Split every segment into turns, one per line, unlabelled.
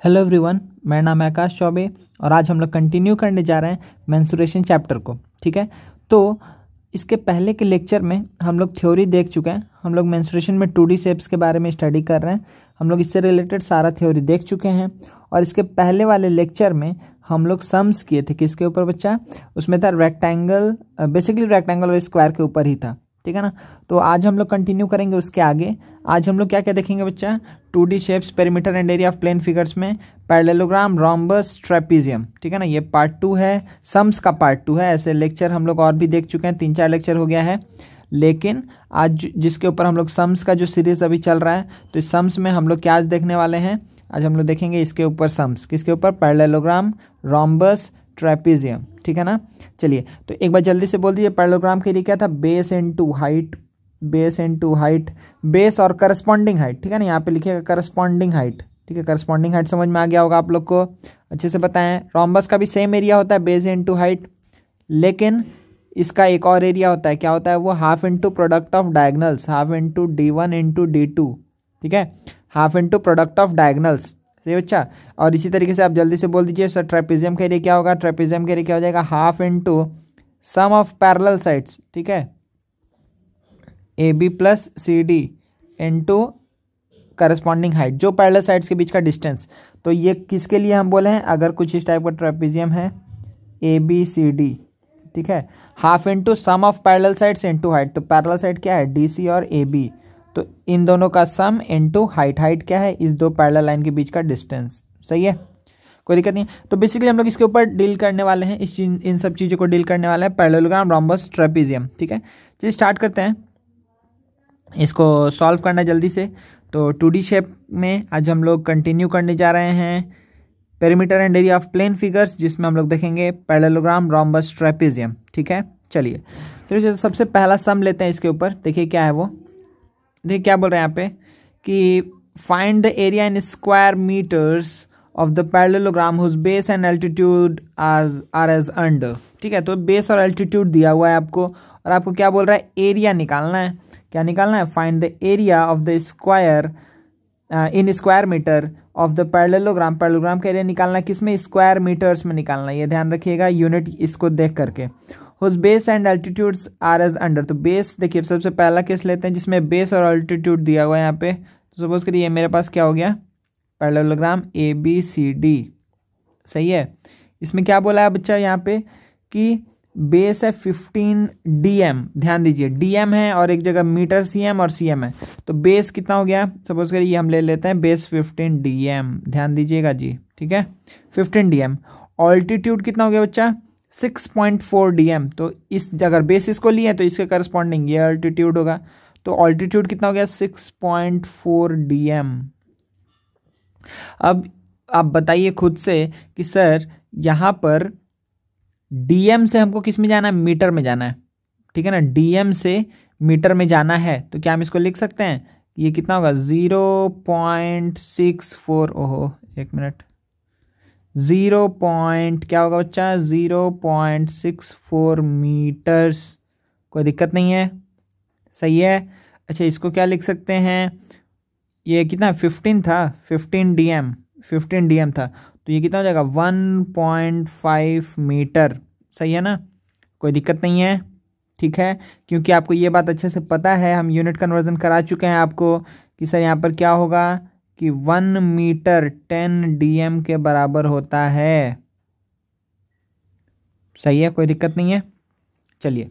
Hello everyone, मेरा नाम है आकाश चौबे और आज हम लोग कंटिन्यू करने जा रहे हैं मेंस्ट्रुएशन चैप्टर को। ठीक है, तो इसके पहले के लेक्चर में हम लोग थ्योरी देख चुके हैं। हम लोग मेंस्ट्रुएशन में 2D शेप्स के बारे में स्टडी कर रहे हैं। हम लोग इससे रिलेटेड सारा थ्योरी देख चुके हैं और इसके पहले वाले लेक्चर में हम लोग सम्स किए थे। किसके ऊपर बच्चा? उसमें था रेक्टेंगल, बेसिकली रेक्टेंगल और स्क्वायर के ऊपर ही था। ठीक है ना। तो आज हम लोग कंटिन्यू करेंगे उसके आगे। आज हम लोग क्या क्या देखेंगे बच्चा? 2D shapes, perimeter and area of plane figures में पैरेललोग्राम, रोम्बस, ट्रेपीजियम। ठीक है ना, ये पार्ट 2 है, सम्स का पार्ट 2 है। ऐसे लेक्चर हम लोग और भी देख चुके हैं, 3-4 लेक्चर हो गया है। लेकिन आज जिसके ऊपर हम लोग सम्स का जो सीरीज अभी चल रहा है, तो इस सम्स में हम लोग क्या आज देखने वाले हैं? आज हम लोग देखेंगे इसके ऊपर सम्स। किसके ऊपर? Parallelogram, rhombus, trapezium. ठीक है ना। चलिए, तो एक बार जल्दी से बोल दीजिए, पैरेललोग्राम के लिए क्या था? Base into height, base into height, base और करस्पॉन्डिंग हाइट। ठीक है ना, यहाँ पे लिखिएगा करस्पॉन्डिंग हाइट। ठीक है, करस्पॉन्डिंग हाइट समझ में आ गया होगा आप लोग को, अच्छे से बताएं। रोम्बस का भी सेम एरिया होता है, बेस इनटू हाइट, लेकिन इसका एक और एरिया होता है। क्या होता है वो? Half into product of diagonals, half into D1 into D2। ठीक है, half into product of diagonals. सही बच्चा। और इसी तरीके से आप जल्दी से बोल दीजिए सर, ट्रेपीजियम के एरिया क्या होगा? ट्रेपीजियम के एरिया क्या हो जाएगा? Half into sum of parallel sides. ठीक है, AB plus CD into corresponding height, जो पैरेलल साइड्स के बीच का डिस्टेंस। तो ये किसके लिए हम बोले हैं? अगर कुछ इस टाइप का ट्रेपीजियम है, ABCD। ठीक है, half into sum of parallel sides into height. तो पैरेलल साइड क्या है? DC और AB। तो इन दोनों का सम इंटू हाइट। हाइट क्या है? इस दो पैरेलल लाइन के बीच का डिस्टेंस। सही है, कोई दिक्कत नहीं। तो बेसिकली हम लोग इसके ऊपर डील करने वाले हैं, इन सब चीज़ों को डील करने वाले हैं, पैरेललोग्राम, रोम्बस, ट्रेपीजियम। ठीक है, चलिए स्टार्ट करते हैं इसको सॉल्व करना जल्दी से। तो 2D शेप में आज हम लोग कंटिन्यू करने जा रहे हैं perimeter and area of plane figures, जिसमें हम लोग देखेंगे पैरेललोग्राम, रोम्बस, ट्रेपीजियम। ठीक है, चलिए तो सबसे पहला सम लेते हैं इसके ऊपर। देखिए क्या है वो, देखिए क्या बोल रहे हैं यहाँ पे कि find the area in square metres of the parallelogram whose base and altitude are as under. ठीक है, तो बेस और एल्टीट्यूड दिया हुआ है आपको, और आपको क्या बोल रहा है? एरिया निकालना है। क्या निकालना है? Find the area of the square in square metre of the parallelogram. Parallelogram का एरिया निकालना है, किसमें? स्क्वायर मीटर्स में निकालना है। ये ध्यान रखिएगा, यूनिट इसको देख करके। Whose base and altitudes are as under. तो बेस देखिए, सबसे पहला केस लेते हैं जिसमें बेस और एल्टीट्यूड दिया हुआ है यहाँ पे। तो सपोज करिए ये मेरे पास क्या हो गया? Parallelogram ABCD। सही है, इसमें क्या बोला है बच्चा यहाँ पे कि बेस है 15 DM। ध्यान दीजिए, DM है और एक जगह मीटर CM और CM है। तो बेस कितना हो गया? सपोज करिए ये हम ले लेते हैं बेस 15 DM। ध्यान दीजिएगा जी। ठीक है, 15 DM। ऑल्टीट्यूड कितना हो गया बच्चा? 6.4 DM। तो इस अगर बेस इसको लिए तो इसके करस्पॉन्डिंग ये ऑल्टीट्यूड होगा। तो ऑल्टीट्यूड कितना हो गया? 6.4 DM। अब आप बताइए खुद से कि सर यहाँ पर DM से हमको किस में जाना है? मीटर में जाना है। ठीक है ना, DM से मीटर में जाना है। तो क्या हम इसको लिख सकते हैं? ये कितना होगा? 0.64। ओहो एक मिनट, 0. क्या होगा बच्चा? 0.64 मीटर्स। कोई दिक्कत नहीं है, सही है। अच्छा, इसको क्या लिख सकते हैं? ये कितना? 15 था, 15 DM था। तो ये कितना हो जाएगा? 1.5 मीटर। सही है ना, कोई दिक्कत नहीं है। ठीक है, क्योंकि आपको ये बात अच्छे से पता है, हम यूनिट कन्वर्जन करा चुके हैं आपको कि सर यहाँ पर क्या होगा कि 1 मीटर 10 DM के बराबर होता है। सही है, कोई दिक्कत नहीं है। चलिए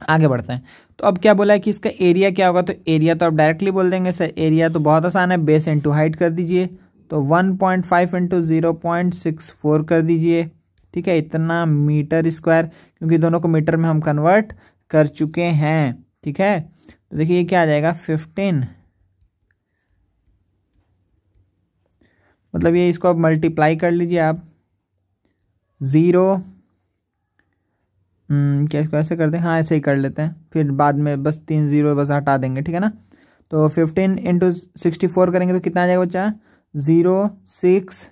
आगे बढ़ते हैं। तो अब क्या बोला है कि इसका एरिया क्या होगा? तो एरिया तो आप डायरेक्टली बोल देंगे सर, एरिया तो बहुत आसान है, बेस इंटू हाइट कर दीजिए। तो 1.5 इंटू 0.64 कर दीजिए। ठीक है, इतना मीटर स्क्वायर, क्योंकि दोनों को मीटर में हम कन्वर्ट कर चुके हैं। ठीक है, तो देखिए ये क्या आ जाएगा? 15, मतलब ये इसको अब मल्टीप्लाई कर लीजिए आप। 0 क्या इसको ऐसे कर दें? हाँ ऐसे ही कर लेते हैं, फिर बाद में बस 3 0 बस हटा देंगे। ठीक है ना, तो 15 इंटू 64 करेंगे तो कितना आ जाएगा बच्चा? 0696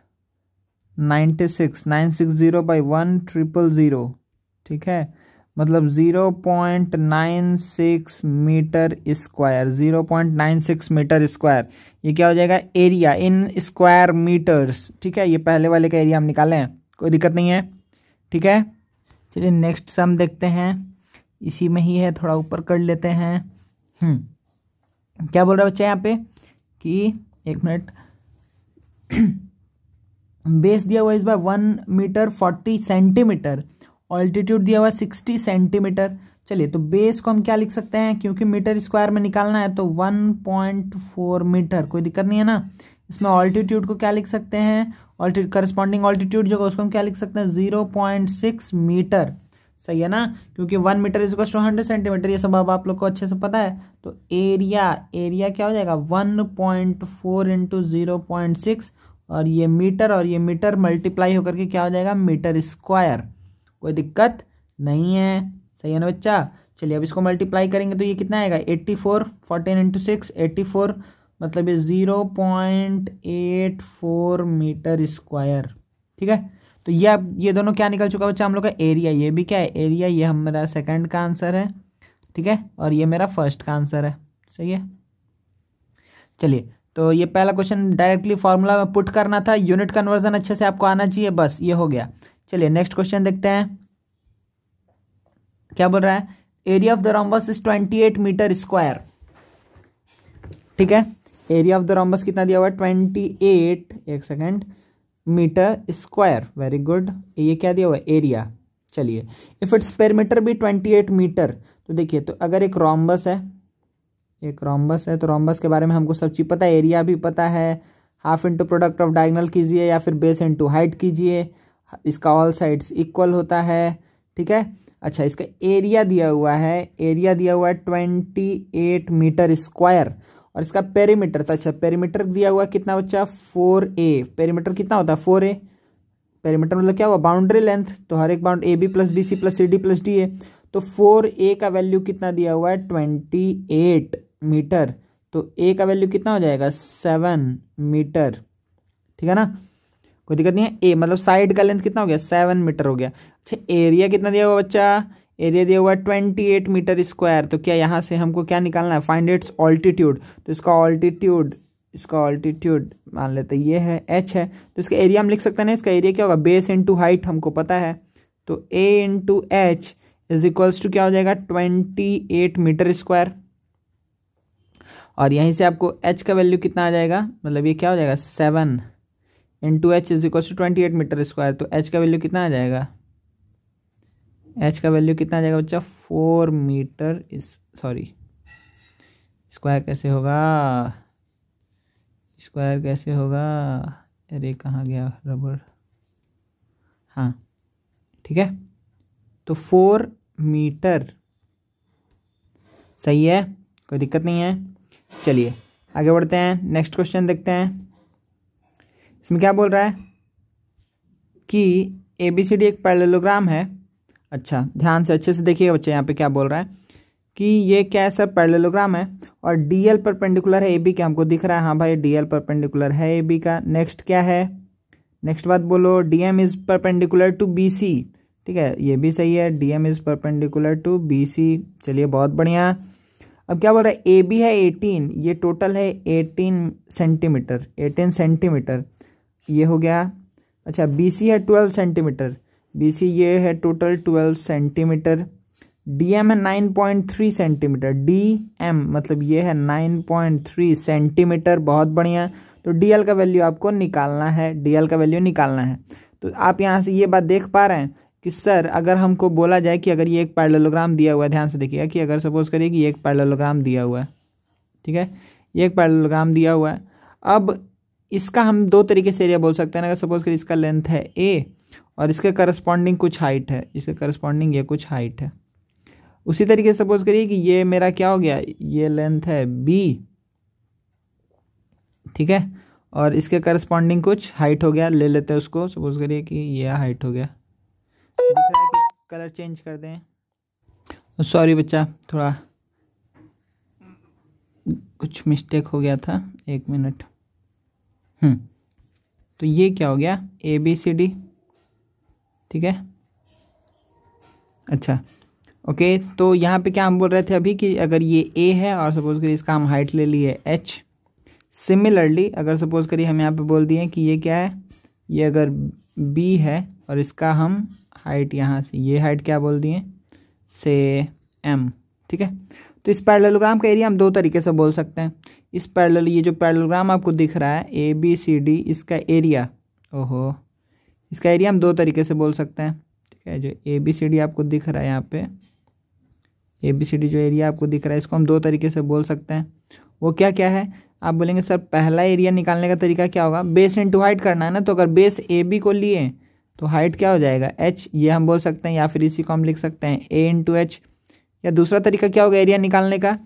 960 बाई 1 000। ठीक है, मतलब 0.96 मीटर स्क्वायर, 0.96 मीटर स्क्वायर। ये क्या हो जाएगा, एरिया इन स्क्वायर मीटर्स। ठीक है, ये पहले वाले का एरिया हम निकाले हैं, कोई दिक्कत नहीं है। ठीक है, चलिए नेक्स्ट सम देखते हैं, इसी में ही है, थोड़ा ऊपर कर लेते हैं। क्या बोल रहा है बच्चा यहाँ पे कि 1 मिनट, बेस दिया हुआ इस बार 1 मीटर 40 सेंटीमीटर, ऑल्टीट्यूड दिया हुआ 60 सेंटीमीटर। चलिए तो बेस को हम क्या लिख सकते हैं, क्योंकि मीटर स्क्वायर में निकालना है तो 1.4 मीटर, कोई दिक्कत नहीं है ना। इसमें ऑल्टीट्यूड को क्या लिख सकते हैं, ऑल्टीट्यूड करस्पॉन्डिंग ऑल्टीट्यूड जो उसको हम क्या लिख सकते हैं, 0.6 मीटर। सही है ना, क्योंकि 1 metre is equal to 100 centimetre, ये सब अब आप लोग को अच्छे से पता है। तो एरिया क्या हो जाएगा, 1.4 इंटू 0.6, और ये मीटर मल्टीप्लाई होकर के क्या हो जाएगा, मीटर स्क्वायर। कोई दिक्कत नहीं है, सही है ना बच्चा। चलिए अब इसको मल्टीप्लाई करेंगे तो ये कितना आएगा, 84, 14 इंटू 6 84, मतलब ये 0.84 मीटर स्क्वायर। ठीक है, तो ये अब ये दोनों क्या निकल चुका बच्चा हम लोग का, एरिया। ये भी क्या है, एरिया। ये हम मेरा सेकंड का आंसर है। ठीक है, और ये मेरा फर्स्ट का आंसर है। सही है, चलिए तो ये पहला क्वेश्चन डायरेक्टली फॉर्मूला में पुट करना था, यूनिट कन्वर्जन अच्छे से आपको आना चाहिए, बस ये हो गया। चलिए नेक्स्ट क्वेश्चन देखते हैं, क्या बोल रहा है, area of the rhombus is 28 metre square. ठीक है, एरिया ऑफ द रोम्बस कितना दिया हुआ है, 28, एक second, metre square. Very good, ये क्या दिया हुआ है, एरिया। चलिए इफ इट्स पेरीमीटर भी 28 मीटर, तो देखिए तो अगर एक रोम्बस है, तो रोम्बस के बारे में हमको सब चीज पता है, एरिया भी पता है। Half into product of diagonal कीजिए या फिर बेस इंटू हाइट कीजिए, इसका ऑल साइड्स इक्वल होता है। ठीक है, अच्छा इसका एरिया दिया हुआ है, 28 मीटर स्क्वायर, और इसका पेरीमीटर, तो अच्छा पेरीमीटर दिया हुआ कितना बच्चा, 4a। पेरीमीटर कितना होता है, 4a। पेरीमीटर मतलब क्या हुआ, बाउंड्री लेंथ, तो हर एक bound AB plus BC plus CD plus DA, तो 4a का वैल्यू कितना दिया हुआ है, 28 मीटर, तो a का वैल्यू कितना हो जाएगा, 7 मीटर। ठीक है ना, कोई दिक्कत नहीं है। ए मतलब साइड का लेंथ कितना हो गया, 7 मीटर हो गया। अच्छा एरिया कितना दिया हुआ बच्चा, एरिया दिया हुआ 28 मीटर स्क्वायर, तो क्या यहाँ से हमको क्या निकालना है, फाइंड इट्स ऑल्टीट्यूड। तो इसका ऑल्टीट्यूड मान लेते ये है, h है, तो इसका एरिया हम लिख सकते हैं ना, इसका एरिया क्या होगा, बेस इंटू हाइट हमको पता है, तो a into H is equals to क्या हो जाएगा, 28 मीटर स्क्वायर। और यहीं से आपको h का वैल्यू कितना आ जाएगा, मतलब ये क्या हो जाएगा, 7 into H is equals to 28 metre square, तो h का वैल्यू कितना आ जाएगा, h का वैल्यू कितना आ जाएगा बच्चा, 4 मीटर सॉरी स्क्वायर कैसे होगा, अरे कहाँ गया रबर, हाँ ठीक है, तो 4 मीटर। सही है, कोई दिक्कत नहीं है। चलिए आगे बढ़ते हैं, नेक्स्ट क्वेश्चन देखते हैं। इसमें क्या बोल रहा है कि ABCD एक पैरेललोग्राम है। अच्छा ध्यान से अच्छे से देखिएगा बच्चे, यहाँ पे क्या बोल रहा है कि ये क्या है, सब पैरेललोग्राम है और DL परपेंडिकुलर है AB के, हमको दिख रहा है, हाँ भाई DL परपेंडिकुलर है AB का। नेक्स्ट क्या है, नेक्स्ट बात बोलो, DM is perpendicular to BC। ठीक है, ये भी सही है, DM is perpendicular to BC। चलिए बहुत बढ़िया। अब क्या बोल रहा है, AB है 18, ये टोटल है 18 सेंटीमीटर, ये हो गया। अच्छा BC है 12 सेंटीमीटर, BC ये है टोटल 12 सेंटीमीटर। DM है 9.3 सेंटीमीटर, DM मतलब ये है 9.3 सेंटीमीटर, बहुत बढ़िया। तो DL का वैल्यू आपको निकालना है, DL का वैल्यू निकालना है। तो आप यहाँ से ये बात देख पा रहे हैं कि सर अगर हमको बोला जाए कि अगर ये एक पैरेललोग्राम दिया हुआ है, ध्यान से देखिएगा कि अगर सपोज करिए कि ये एक पैरेललोग्राम दिया हुआ है, ठीक है, ये एक पैरेललोग्राम दिया हुआ है। अब इसका हम दो तरीके से एरिया बोल सकते हैं। अगर सपोज करिए इसका लेंथ है A और इसके करस्पॉन्डिंग कुछ हाइट है, इसके करस्पॉन्डिंग ये कुछ हाइट है। उसी तरीके से सपोज करिए कि ये मेरा क्या हो गया, ये लेंथ है B, ठीक है, और इसके करस्पॉन्डिंग कुछ हाइट हो गया, ले लेते हैं उसको, सपोज करिए कि ये हाइट हो गया। दिख रहा है कि कलर चेंज कर दें, सॉरी बच्चा थोड़ा कुछ मिस्टेक हो गया था, 1 मिनट। तो ये क्या हो गया, ABCD, ठीक है। अच्छा ओके, तो यहाँ पे क्या हम बोल रहे थे अभी कि अगर ये ए है और सपोज करिए इसका हम हाइट ले लिए एच। सिमिलरली अगर सपोज करिए हम यहाँ पे बोल दिए कि ये क्या है, ये अगर बी है और इसका हम हाइट यहाँ से ये हाइट क्या बोल दिए से एम। ठीक है, तो इस पैरेललोग्राम का एरिया हम दो तरीके से बोल सकते हैं। इस पैरेलल ये जो पैरेललोग्राम आपको दिख रहा है ए बी सी डी, इसका एरिया, ओहो, इसका एरिया हम दो तरीके से बोल सकते हैं। ठीक है, जो ए बी सी डी आपको दिख रहा है यहाँ पे, ए बी सी डी जो एरिया आपको दिख रहा है इसको हम दो तरीके से बोल सकते हैं। वो क्या क्या है, आप बोलेंगे सर पहला एरिया निकालने का तरीका क्या होगा, बेस इंटू हाइट करना है ना। तो अगर बेस ए बी को लिए तो हाइट क्या हो जाएगा एच, ये हम बोल सकते हैं, या फिर इसी को हम लिख सकते हैं ए इंटू एच। या दूसरा तरीका क्या होगा एरिया निकालने का,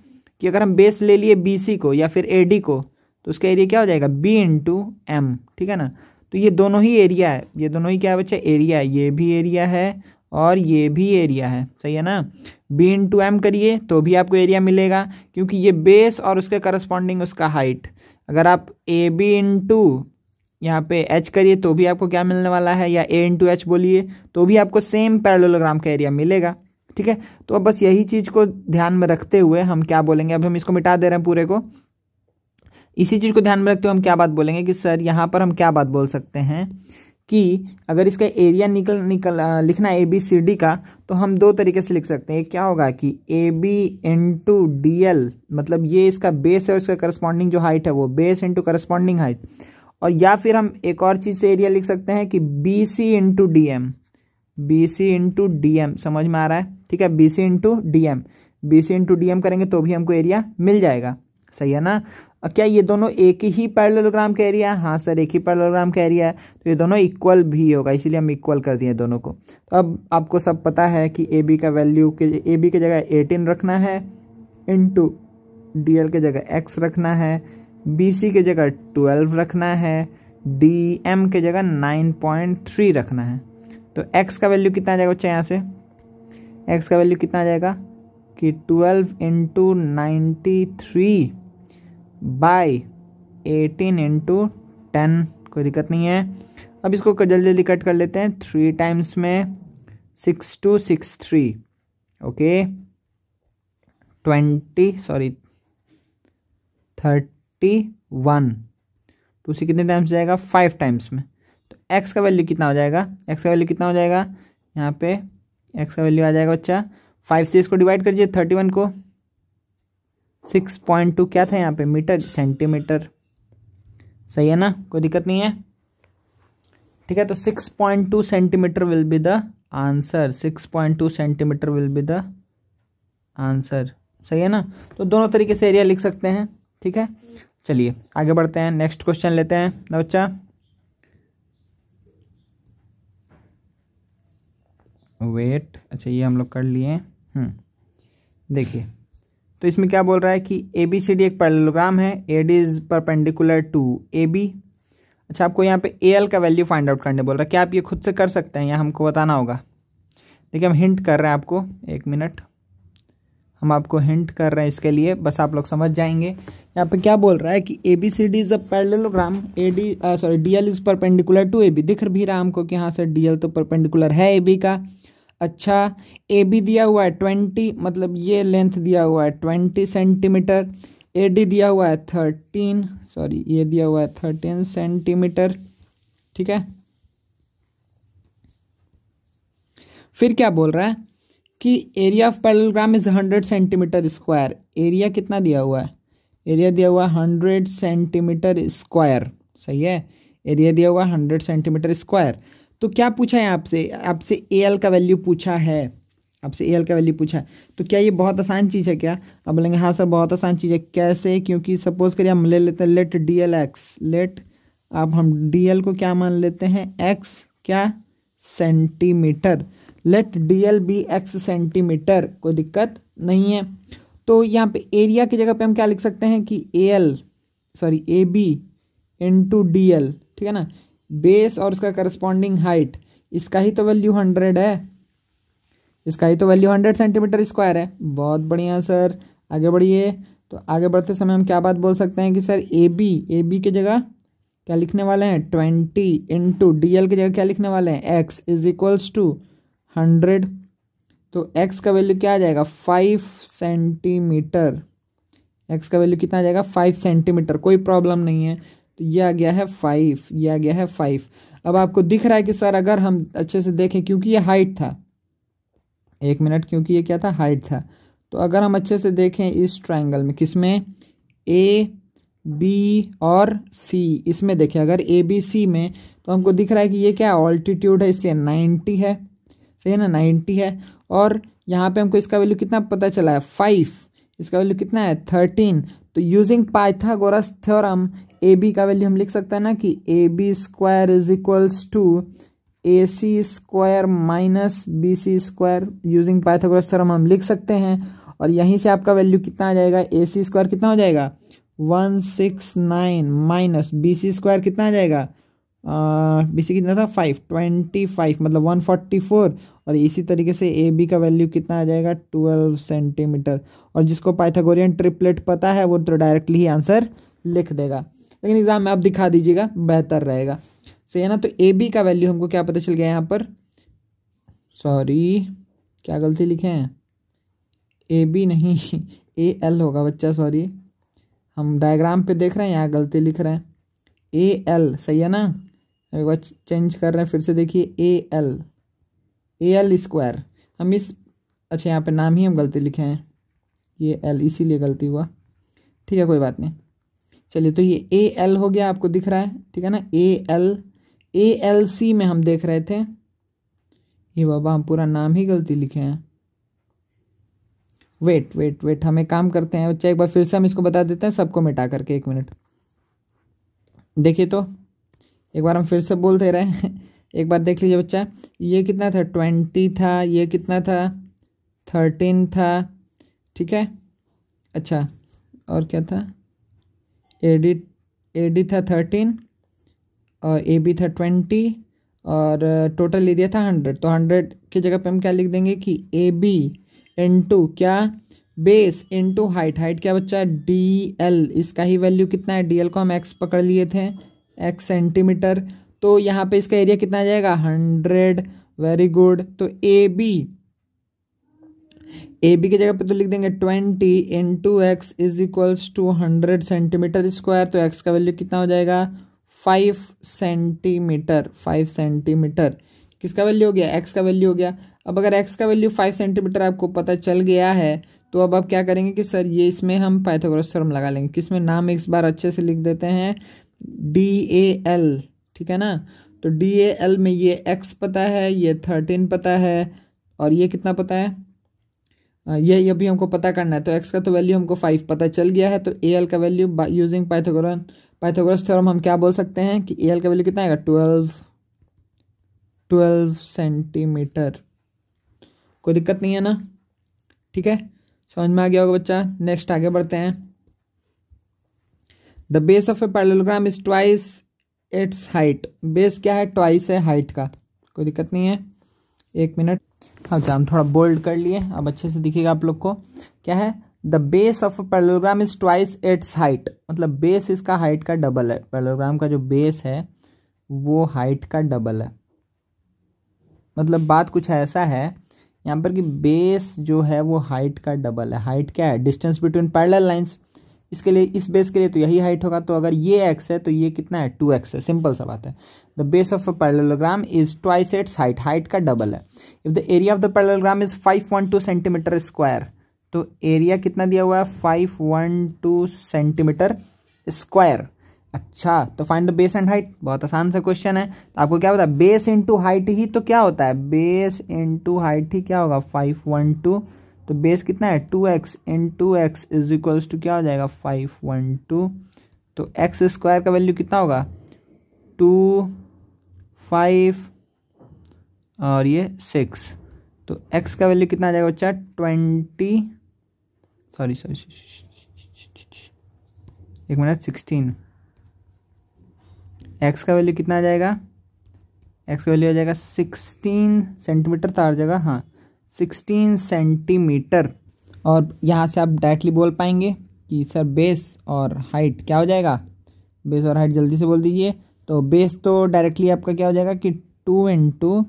कि अगर हम बेस ले लिए बी सी को या फिर ए डी को तो उसका एरिया क्या हो जाएगा बी इंटू एम। ठीक है ना, तो ये दोनों ही एरिया है, ये दोनों ही क्या है बच्चा एरिया है, ये भी एरिया है और ये भी एरिया है, सही है ना। बी इंटू एम करिए तो भी आपको एरिया मिलेगा, क्योंकि ये बेस और उसके करस्पॉन्डिंग उसका हाइट। अगर आप ए बी इंटू यहाँ पे एच करिए तो भी आपको क्या मिलने वाला है, या ए इंटू एच बोलिए तो भी आपको सेम पैरेललोग्राम का एरिया मिलेगा। ठीक है, तो अब बस यही चीज़ को ध्यान में रखते हुए हम क्या बोलेंगे, अब हम इसको मिटा दे रहे हैं पूरे को। इसी चीज़ को ध्यान में रखते हुए हम क्या बात बोलेंगे कि सर यहाँ पर हम क्या बात बोल सकते हैं कि अगर इसका एरिया लिखना है ए बी सी डी का, तो हम दो तरीके से लिख सकते हैं। क्या होगा कि A B into D L, मतलब ये इसका बेस है और इसका करस्पॉन्डिंग जो हाइट है वो बेस इंटू करस्पॉन्डिंग हाइट। और या फिर हम एक और चीज़ से एरिया लिख सकते हैं कि B C into D M, B C into D M, समझ में आ रहा है। ठीक है, B C into D M, B C into D M करेंगे तो भी हमको एरिया मिल जाएगा, सही है ना। क्या ये दोनों एक ही पैरेललोग्राम का एरिया है, हाँ सर एक ही पैरेललोग्राम का एरिया है, तो ये दोनों इक्वल भी होगा, इसीलिए हम इक्वल कर दिए दोनों को। तो अब आपको सब पता है कि ए बी का वैल्यू के ए बी की जगह 18 रखना है, इंटू डी एल की जगह x रखना है, बी सी की जगह 12 रखना है, डी एम की जगह 9.3 रखना है। तो x का वैल्यू कितना आ जाएगा बच्चा, यहाँ से x का वैल्यू कितना आ जाएगा कि 12 इंटू 93 बाई 18 इंटू 10, कोई दिक्कत नहीं है। अब इसको जल्दी जल्दी कट कर लेते हैं, 3 टाइम्स में 6263, ओके 31, तो उसी कितने टाइम्स जाएगा 5 टाइम्स में। तो x का वैल्यू कितना हो जाएगा, x का वैल्यू कितना हो जाएगा यहाँ पे, x का वैल्यू आ जाएगा बच्चा 5 से इसको डिवाइड करिए 31 को, 6.2 क्या था यहाँ पे मीटर सेंटीमीटर, सही है ना, कोई दिक्कत नहीं है। ठीक है, तो 6.2 centimetre will be the answer, 6.2 centimetre will be the answer, सही है ना। तो दोनों तरीके से एरिया लिख सकते हैं। ठीक है, चलिए आगे बढ़ते हैं, नेक्स्ट क्वेश्चन लेते हैं ना बच्चा। वेट, अच्छा ये हम लोग कर लिए। देखिए, तो इसमें क्या बोल रहा है कि ए बी सी डी एक पैरेललोग्राम है, A D is perpendicular to A B. अच्छा, आपको यहाँ पे ए एल का वैल्यू फाइंड आउट करने बोल रहा है। क्या आप ये खुद से कर सकते हैं या हमको बताना होगा? देखिए हम हिंट कर रहे हैं आपको, एक मिनट, हम आपको हिंट कर रहे हैं इसके लिए, बस आप लोग समझ जाएंगे। यहाँ पे क्या बोल रहा है कि A B C D is a parallelogram, D L is perpendicular to A B. दिख भी रहा हमको कि हाँ सर डी एल तो परपेंडिकुलर है ए बी का। अच्छा, ए बी दिया हुआ है 20, मतलब ये लेंथ दिया हुआ है 20 सेंटीमीटर, ए डी दिया हुआ है 13 सेंटीमीटर। ठीक है, फिर क्या बोल रहा है कि area of parallelogram is 100 centimetre square. Area कितना दिया हुआ है? एरिया दिया हुआ है 100 सेंटीमीटर स्क्वायर, सही है, एरिया दिया हुआ है 100 सेंटीमीटर स्क्वायर। तो क्या पूछा है आपसे ए एल का वैल्यू पूछा है, आपसे ए एल का वैल्यू पूछा है। तो क्या ये बहुत आसान चीज़ है क्या? अब बोलेंगे हाँ सर बहुत आसान चीज़ है। कैसे? क्योंकि सपोज करिए हम ले लेते हैं let D L X, let अब हम डी एल को क्या मान लेते हैं एक्स, क्या centimetre, let D L be X centimetre, कोई दिक्कत नहीं है। तो यहाँ पे एरिया की जगह पे हम क्या लिख सकते हैं कि A B into D L, ठीक है ना, बेस और उसका करस्पॉन्डिंग हाइट, इसका ही तो वैल्यू 100 है, इसका ही तो वैल्यू 100 सेंटीमीटर स्क्वायर है। बहुत बढ़िया सर, आगे बढ़िए। तो आगे बढ़ते समय हम क्या बात बोल सकते हैं कि सर ए बी की जगह क्या लिखने वाले हैं 20 इंटू डी एल की जगह क्या लिखने वाले हैं एक्स इज इक्वल्स टू 100 तो x का वैल्यू क्या आ जाएगा 5 सेंटीमीटर। x का वैल्यू कितना आ जाएगा 5 सेंटीमीटर, कोई प्रॉब्लम नहीं है। तो ये आ गया है 5, ये आ गया है 5। अब आपको दिख रहा है कि सर अगर हम अच्छे से देखें, क्योंकि ये हाइट था, 1 मिनट, क्योंकि ये क्या था हाइट था, तो अगर हम अच्छे से देखें इस ट्रायंगल में, किसमें ए बी और सी, इसमें देखें अगर ए बी सी में, तो हमको दिख रहा है कि ये क्या ऑल्टीट्यूड है, इसलिए 90 है, सही है ना, 90 है। और यहाँ पे हमको इसका वैल्यू कितना पता चला है 5, इसका वैल्यू कितना है 13। तो using Pythagoras theorem A B का वैल्यू हम लिख सकते हैं ना कि A B square is equals to A C square minus B C square. Using Pythagoras theorem हम लिख सकते हैं, और यहीं से आपका वैल्यू कितना आ जाएगा, ए सी स्क्वायर कितना हो जाएगा 169 माइनस बी सी स्क्वायर कितना आ जाएगा, बी सी कितना था 25, मतलब 144। और इसी तरीके से ए बी का वैल्यू कितना आ जाएगा 12 सेंटीमीटर। और जिसको पाइथागोरियन ट्रिपलेट पता है वो तो डायरेक्टली ही आंसर लिख देगा, लेकिन एग्जाम में आप दिखा दीजिएगा बेहतर रहेगा, सही है ना। तो ए बी का वैल्यू हमको क्या पता चल गया यहाँ पर, सॉरी क्या गलती लिखे हैं, ए बी नहीं ए एल होगा बच्चा, सॉरी हम डायग्राम पे देख रहे हैं यहाँ गलती लिख रहे हैं, ए एल सही है ना। एक बार चेंज कर रहे हैं फिर से, देखिए ए एल स्क्वायर हम इस, अच्छा यहाँ पे नाम ही हम गलती लिखे हैं, ये एल इसीलिए गलती हुआ, ठीक है कोई बात नहीं। चलिए तो ये ए एल हो गया, आपको दिख रहा है, ठीक है ना, ए एल सी में हम देख रहे थे, ये बाबा हम पूरा नाम ही गलती लिखे हैं। वेट हम एक काम करते हैं बच्चा, एक बार फिर से हम इसको बता देते हैं सबको मिटा करके, 1 मिनट देखिए। तो एक बार हम फिर से बोल दे रहे हैं एक बार देख लीजिए बच्चा, ये कितना था 20 था, ये कितना था 13 था, ठीक है। अच्छा और क्या था, एडी था 13 और ए बी था 20 और टोटल एरिया था 100। तो 100 की जगह पे हम क्या लिख देंगे कि ए बी इंटू क्या बेस इंटू हाइट, हाइट क्या बच्चा डी एल, इसका ही वैल्यू कितना है, डी एल को हम एक्स पकड़ लिए थे, एक्स सेंटीमीटर। तो यहाँ पे इसका एरिया कितना आ जाएगा 100, वेरी गुड। तो ए बी की जगह पे तो लिख देंगे 20 into X is equals to 100 centimetre square. तो एक्स का वैल्यू कितना हो जाएगा 5 सेंटीमीटर, 5 सेंटीमीटर किसका वैल्यू हो गया, एक्स का वैल्यू हो गया। अब अगर एक्स का वैल्यू 5 सेंटीमीटर आपको पता चल गया है, तो अब आप क्या करेंगे कि सर ये इसमें हम पाइथागोरस थ्योरम लगा लेंगे, किसमें नाम इस बार अच्छे से लिख देते हैं डी ए एल, ठीक है ना। तो डी ए एल में ये एक्स पता है, ये 13 पता है, और ये कितना पता है, ये भी हमको पता करना है। तो एक्स का तो वैल्यू हमको 5 पता चल गया है। तो ए एल का वैल्यू यूजिंग पाइथागोरस थ्योरम हम क्या बोल सकते हैं कि ए एल का वैल्यू कितना आएगा 12 सेंटीमीटर। कोई दिक्कत नहीं है ना, ठीक है, समझ में आ गया होगा बच्चा। नेक्स्ट आगे बढ़ते हैं। The base of a parallelogram is twice its height. Base क्या है, ट्वाइस है हाइट का, कोई दिक्कत नहीं है। 1 मिनट, हाँ हम थोड़ा बोल्ड कर लिए, अब अच्छे से दिखेगा आप लोग को। क्या है, the base of a parallelogram is twice its height, मतलब बेस इसका हाइट का डबल है। पैरेललोग्राम का जो बेस है वो हाइट का डबल है। मतलब बात कुछ ऐसा है यहाँ पर कि बेस जो है वो हाइट का डबल है। हाइट क्या है, डिस्टेंस बिटवीन पैरेलल लाइंस, इसके लिए इस बेस के लिए तो यही हाइट होगा। तो अगर ये एक्स है तो ये कितना है 2x है, सिंपल सा बात है। The base of a parallelogram is twice its height, height का डबल है। If the area of the parallelogram is 512 centimetre square, तो एरिया कितना दिया हुआ है 512 सेंटीमीटर स्क्वायर। अच्छा, तो find the base and height, बहुत आसान सा क्वेश्चन है। तो आपको क्या होता है, बेस इंटू हाइट ही तो क्या होता है, बेस इंटू हाइट ही क्या होगा 512। तो बेस कितना है 2x into X is equals to क्या हो जाएगा 512। तो एक्स स्क्वायर का वैल्यू कितना होगा 2, 5 और ये 6। तो x का वैल्यू कितना आ जाएगा बच्चा 20, सॉरी 1 मिनट 16। x का वैल्यू कितना आ जाएगा, x का वैल्यू आ जाएगा 16 सेंटीमीटर, तो हर जगह हाँ 16 सेंटीमीटर। और यहाँ से आप डायरेक्टली बोल पाएंगे कि सर बेस और हाइट क्या हो जाएगा, बेस और हाइट जल्दी से बोल दीजिए। तो बेस तो डायरेक्टली आपका क्या हो जाएगा कि 2 इंटू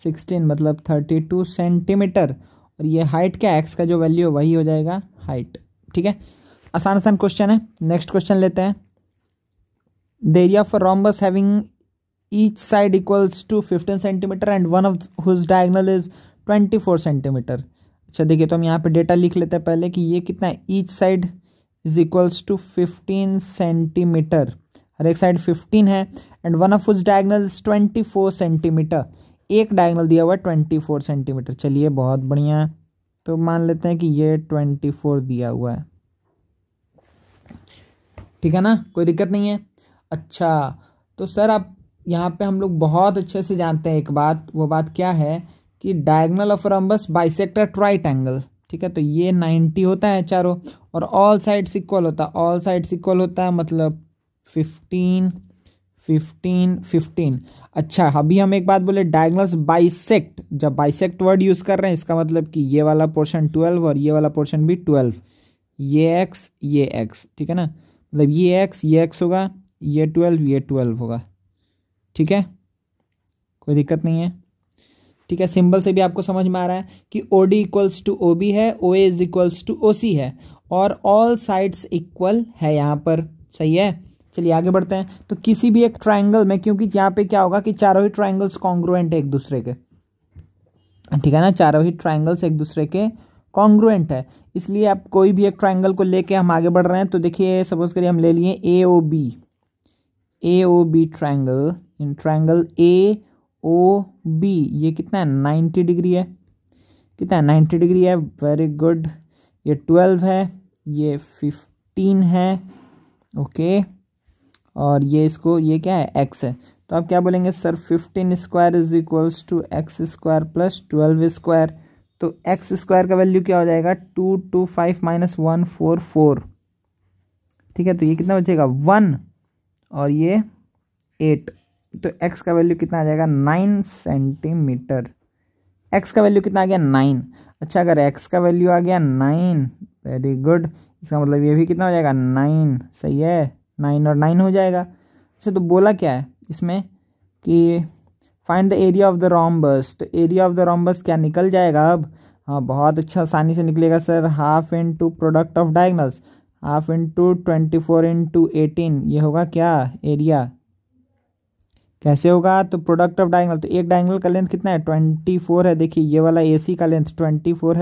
16 मतलब 32 सेंटीमीटर। और ये हाइट क्या, एक्स का जो वैल्यू है वही हो जाएगा हाइट। ठीक है, आसान आसान क्वेश्चन है। नेक्स्ट क्वेश्चन लेते हैं। The area for rhombus having each side equals to 15 centimetre and one of whose diagonal is 24 centimetre. अच्छा देखिए, तो हम यहाँ पे डेटा लिख लेते हैं पहले कि ये कितना है, each side is equals to 15 centimetre, हर एक साइड 15 है, and one of whose diagonal is 24 centimetre, एक डायगोनल दिया हुआ है 24 सेंटीमीटर। चलिए बहुत बढ़िया, तो मान लेते हैं कि ये 24 दिया हुआ है। ठीक है ना, कोई दिक्कत नहीं है। अच्छा तो सर आप यहाँ पे हम लोग बहुत अच्छे से जानते हैं एक बात, वो बात क्या है कि डायगोनल ऑफ रोम्बस बाइसेक्ट अ ट्राइटेंगल। ठीक है, तो ये 90 होता है चारों, और ऑल साइड्स इक्वल होता है, ऑल साइड्स इक्वल होता है मतलब 15 15 15। अच्छा अभी हम एक बात बोले, डायगोनल्स बाइसेक्ट, जब बाइसेक्ट वर्ड यूज कर रहे हैं इसका मतलब कि ये वाला पोर्शन 12 और ये वाला पोर्शन भी 12, ये एक्स ये एक्स। ठीक है ना, मतलब ये एक्स होगा, ये 12 ये 12 होगा। ठीक है, कोई दिक्कत नहीं है। ठीक है, सिंबल से भी आपको समझ में आ रहा है कि OD इक्वल्स टू OB है, OA is equals to OC है, और ऑल साइड्स इक्वल है यहाँ पर। सही है, चलिए आगे बढ़ते हैं। तो किसी भी एक ट्राइंगल में, क्योंकि यहाँ पे क्या होगा कि चारों ही ट्राइंगल्स कॉन्ग्रुएंट है एक दूसरे के, ठीक है ना, चारों ही ट्राइंगल्स एक दूसरे के कॉन्ग्रुएंट है, इसलिए आप कोई भी एक ट्राइंगल को लेके हम आगे बढ़ रहे हैं। तो देखिए सपोज करिए हम ले लिए AOB triangle, in triangle AOB ये कितना है, 90 डिग्री है, कितना है 90 डिग्री है, वेरी गुड। ये 12 है, ये 15 है, ओके, और ये इसको, ये क्या है, x है। तो आप क्या बोलेंगे sir, 15 square is equals to X square plus 12 square. तो एक्स स्क्वायर का वैल्यू क्या हो जाएगा, 225 माइनस 144। ठीक है, तो ये कितना बचेगा 1 और ये 8, तो x का वैल्यू कितना आ जाएगा 9 सेंटीमीटर। x का वैल्यू कितना आ गया 9। अच्छा अगर x का वैल्यू आ गया 9, वेरी गुड, इसका मतलब ये भी कितना हो जाएगा 9। सही है, 9 और 9 हो जाएगा। अच्छा तो बोला क्या है इसमें कि find the area of the rhombus, तो एरिया ऑफ द रोम्बस क्या निकल जाएगा अब, हाँ बहुत अच्छा आसानी से निकलेगा sir, half into product of diagonals, half into 24 into 18, ये होगा क्या एरिया। कैसे होगा, तो प्रोडक्ट ऑफ डायगोनल, तो एक डायगोनल का लेंथ कितना है 24 है, देखिए ये वाला AC का लेंथ 24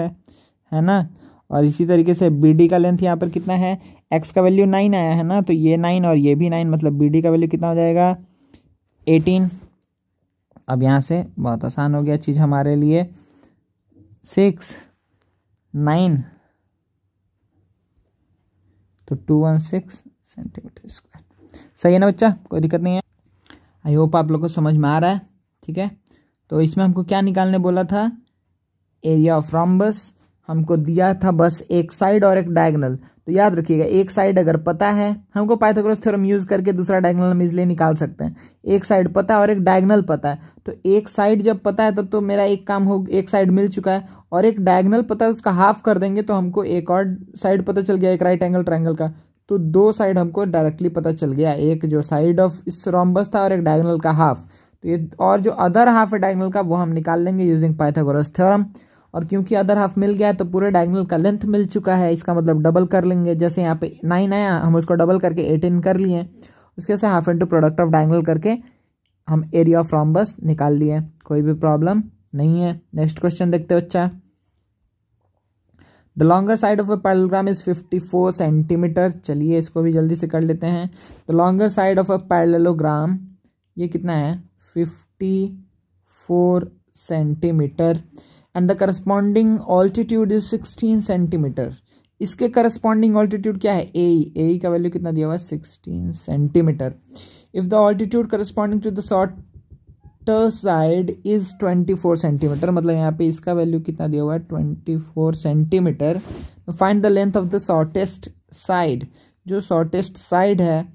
है ना, और इसी तरीके से BD का लेंथ यहाँ पर कितना है, x का वैल्यू 9 आया है ना, तो ये 9 और ये भी 9, मतलब BD का वैल्यू कितना हो जाएगा 18। अब यहाँ से बहुत आसान हो गया चीज़ हमारे लिए, 6 9 तो 216 सेंटीमीटर स्क्वायर। सही है ना बच्चा, कोई दिक्कत नहीं है। आई होप आप लोग को समझ में आ रहा है। ठीक है, तो इसमें हमको क्या निकालने बोला था, एरिया ऑफ रोम्बस, हमको दिया था बस एक साइड और एक डायगोनल। तो याद रखिएगा, एक साइड अगर पता है हमको, पाइथागोरस थ्योरम यूज करके दूसरा डायगोनल हम इजीली निकाल सकते हैं। एक साइड पता है और एक डायगोनल पता है, तो एक साइड जब पता है तब तो मेरा एक काम हो, एक साइड मिल चुका है, और एक डायगोनल पता है उसका हाफ कर देंगे तो हमको एक और साइड पता चल गया, एक राइट एंगल ट्रायंगल का, तो 2 साइड हमको डायरेक्टली पता चल गया, एक जो साइड ऑफ इस रोम्बस था और एक डायगोनल का हाफ। तो ये और जो अदर हाफ है डायगोनल का वो हम निकाल लेंगे यूजिंग पाइथागोरस थ्योरम। और क्योंकि अदर हाफ मिल गया है तो पूरे डायगोनल का लेंथ मिल चुका है, इसका मतलब डबल कर लेंगे, जैसे यहाँ पे 9 आया हम उसको डबल करके 18 कर लिए, उसके से half into product of diagonal करके हम एरिया ऑफ रोम्बस निकाल लिए, कोई भी प्रॉब्लम नहीं है। नेक्स्ट क्वेश्चन देखते बच्चा। The longer side of a parallelogram is 54 centimetre. चलिए इसको भी जल्दी से कर लेते हैं। The longer side of a parallelogram ये कितना है 54 centimetre, and the corresponding altitude is 16 centimetre. इसके करस्पॉन्डिंग ऑल्टीट्यूड क्या है, ए का वैल्यू कितना दिया हुआ है 16 centimetre. If the altitude corresponding to the shorter side is 24 centimetre, मतलब यहाँ पे इसका वैल्यू कितना दिया हुआ है 24 centimetre. Find the length of the shortest side, जो शॉर्टेस्ट साइड है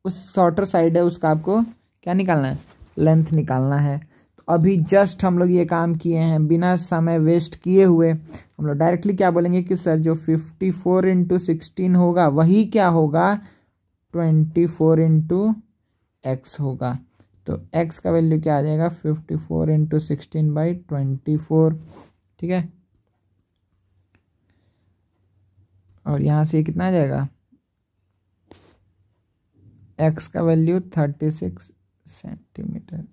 उस शॉर्टर साइड है उसका आपको क्या निकालना है, लेंथ निकालना है। तो अभी जस्ट हम लोग ये काम किए हैं, बिना समय वेस्ट किए हुए हम लोग डायरेक्टली क्या बोलेंगे कि सर जो 54 इंटू 16 होगा वही क्या होगा 24 इंटू एक्स होगा। तो x का वैल्यू क्या आ जाएगा 54 इंटू 16/24, ठीक है। और यहाँ से कितना आ जाएगा, x का वैल्यू 36 सेंटीमीटर।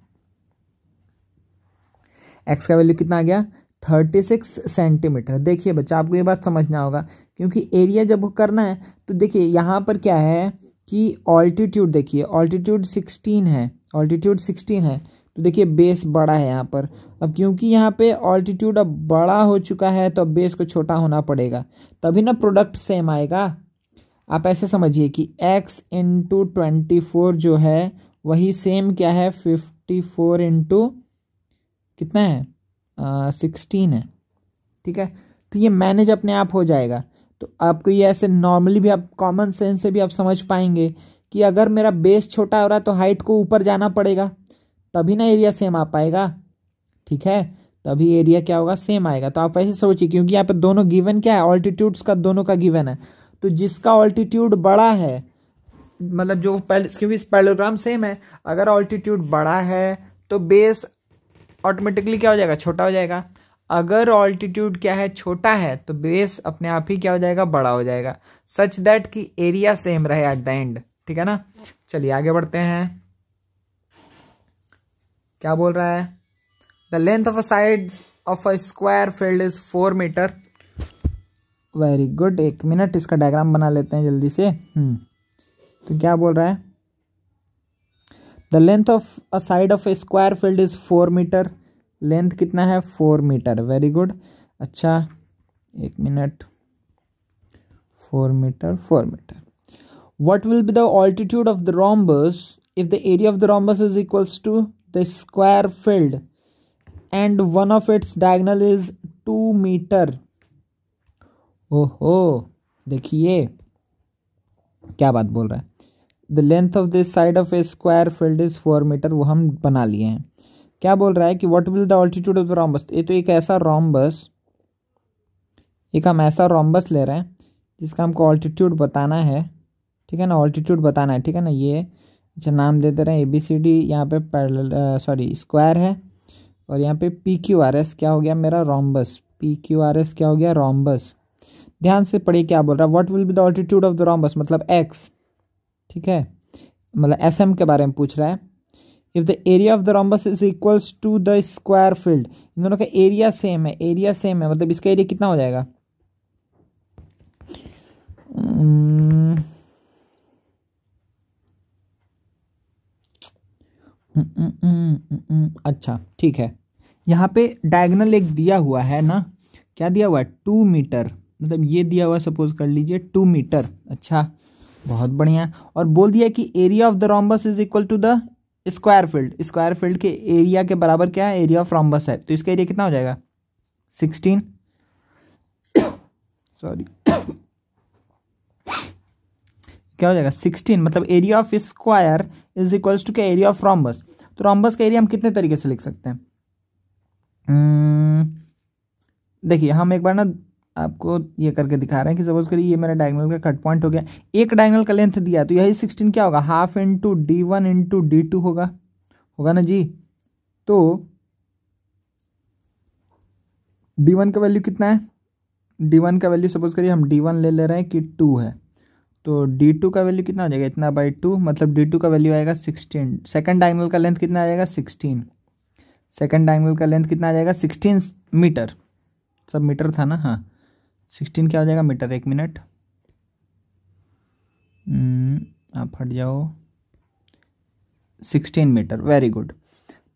x का वैल्यू कितना आ गया 36 सेंटीमीटर। देखिए बच्चा आपको ये बात समझना होगा, क्योंकि एरिया जब करना है तो देखिए यहाँ पर क्या है कि ऑल्टीट्यूड, देखिए ऑल्टीट्यूड 16 है, ऑल्टीट्यूड 16 है, तो देखिए बेस बड़ा है यहाँ पर। अब क्योंकि यहाँ पे ऑल्टीट्यूड अब बड़ा हो चुका है तो अब बेस को छोटा होना पड़ेगा, तभी ना प्रोडक्ट सेम आएगा। आप ऐसे समझिए कि x इंटू 24 जो है वही सेम क्या है 54 इंटू कितना है 16 है, ठीक है। तो ये मैनेज अपने आप हो जाएगा। तो आपको ये ऐसे नॉर्मली भी आप कॉमन सेंस से भी आप समझ पाएंगे कि अगर मेरा बेस छोटा हो रहा है तो हाइट को ऊपर जाना पड़ेगा, तभी ना एरिया सेम आ पाएगा, ठीक है, तभी एरिया क्या होगा सेम आएगा। तो आप ऐसे सोचिए, क्योंकि यहाँ पे दोनों गिवन क्या है, ऑल्टीट्यूड्स का दोनों का गिवन है, तो जिसका ऑल्टीट्यूड बड़ा है, मतलब जो क्योंकि इस पैरेललोग्राम सेम है, अगर ऑल्टीट्यूड बड़ा है तो बेस ऑटोमेटिकली क्या हो जाएगा छोटा हो जाएगा। अगर ऑल्टीट्यूड क्या है छोटा है तो बेस अपने आप ही क्या हो जाएगा बड़ा हो जाएगा, सच दैट कि एरिया सेम रहे एट द एंड, ठीक है ना। चलिए आगे बढ़ते हैं, क्या बोल रहा है, the length of a side of a square field is 4 metre. Very good, 1 minute इसका डायग्राम बना लेते हैं जल्दी से। तो क्या बोल रहा है, the length of a side of a square field is 4 metre. Length कितना है 4 मीटर, वेरी गुड। अच्छा 1 minute, 4 metre, 4 metre. What will be the altitude of the rhombus if the area of the rhombus is equals to the square field and one of its diagonal is 2 metre. ओहो, देखिए क्या बात बोल रहा है, the length of this side of a square field is 4 metre, वो हम बना लिए हैं। क्या बोल रहा है कि what will the altitude of the rhombus, ये तो एक ऐसा रोम्बस, एक हम ऐसा रोम्बस ले रहे हैं जिसका हमको ऑल्टीट्यूड बताना है, ठीक है ना, ऑल्टीट्यूड बताना है, ठीक है ना। ये अच्छा नाम दे दे रहे हैं ABCD, यहाँ पे पैरेलल सॉरी स्क्वायर है, और यहाँ पे PQRS क्या हो गया मेरा रोम्बस, PQRS क्या हो गया रोम्बस। ध्यान से पढ़िए क्या बोल रहा है, what will be the altitude of the rhombus मतलब x, ठीक है, मतलब SM के बारे में पूछ रहा है। If the area of the rhombus is equals to the square field, इन दोनों का एरिया सेम है, एरिया सेम है, मतलब इसका एरिया कितना हो जाएगा, अच्छा ठीक है, यहाँ पे डायगोनल एक दिया हुआ है ना, क्या दिया हुआ है 2 मीटर, मतलब ये दिया हुआ सपोज कर लीजिए 2 मीटर। अच्छा बहुत बढ़िया, और बोल दिया कि area of the rhombus is equal to the square field, square field के एरिया के बराबर क्या है एरिया ऑफ रोम्बस है, तो इसका एरिया कितना हो जाएगा 16 सॉरी क्या हो जाएगा 16, मतलब area of square is equals to क्या एरिया ऑफ रोम्बस। तो रोम्बस का एरिया हम कितने तरीके से लिख सकते हैं, देखिए हम एक बार ना आपको ये करके दिखा रहे हैं कि सपोज करिए ये मेरा डायगोनल का कट पॉइंट हो गया, एक डायगोनल का लेंथ दिया तो यही 16 क्या होगा half into D1 into D2 होगा, होगा ना जी। तो D1 का वैल्यू कितना है, D1 का वैल्यू सपोज करिए हम D1 ले रहे हैं कि 2 है, तो D2 का वैल्यू कितना हो जाएगा इतना बाई 2, मतलब D2 का वैल्यू आएगा 16। सेकंड डायगोनल का लेंथ कितना आ जाएगा 16, सेकंड डायगोनल का लेंथ कितना आ जाएगा 16 मीटर, सब मीटर था ना, हाँ 16 क्या हो जाएगा मीटर। 1 मिनट आप हट जाओ, 16 मीटर, वेरी गुड।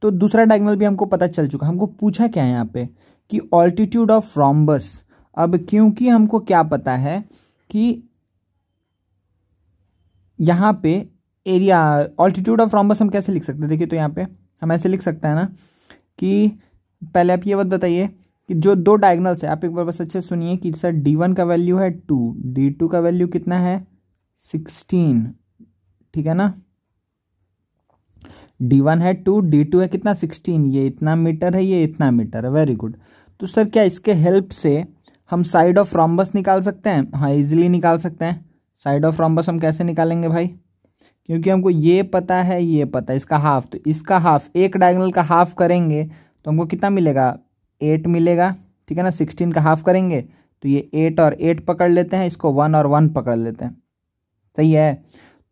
तो दूसरा डायगोनल भी हमको पता चल चुका, हमको पूछा क्या है यहाँ पे कि ऑल्टीट्यूड ऑफ रोम्बस। अब क्योंकि हमको क्या पता है कि यहाँ पे एरिया ऑल्टीट्यूड ऑफ रोम्बस हम कैसे लिख सकते हैं, देखिए तो यहाँ पे हम ऐसे लिख सकते हैं ना कि पहले आप ये बात बताइए कि जो दो डायगोनल्स है, आप एक बार बस अच्छे सुनिए कि सर D1 का वैल्यू है 2, D2 का वैल्यू कितना है 16, ठीक है ना, D1 है 2, D2 है कितना 16, ये इतना मीटर है ये इतना मीटर है, वेरी गुड। तो सर क्या इसके हेल्प से हम साइड ऑफ रोम्बस निकाल सकते हैं, हाँ इजीली निकाल सकते हैं। साइड ऑफ रोम्बस हम कैसे निकालेंगे भाई, क्योंकि हमको ये पता है, ये पता है, इसका हाफ, तो इसका हाफ, एक डायगोनल का हाफ करेंगे तो हमको कितना मिलेगा, 8 मिलेगा, ठीक है ना। 16 का हाफ करेंगे तो ये 8 और 8 पकड़ लेते हैं, इसको 1 और 1 पकड़ लेते हैं, सही है।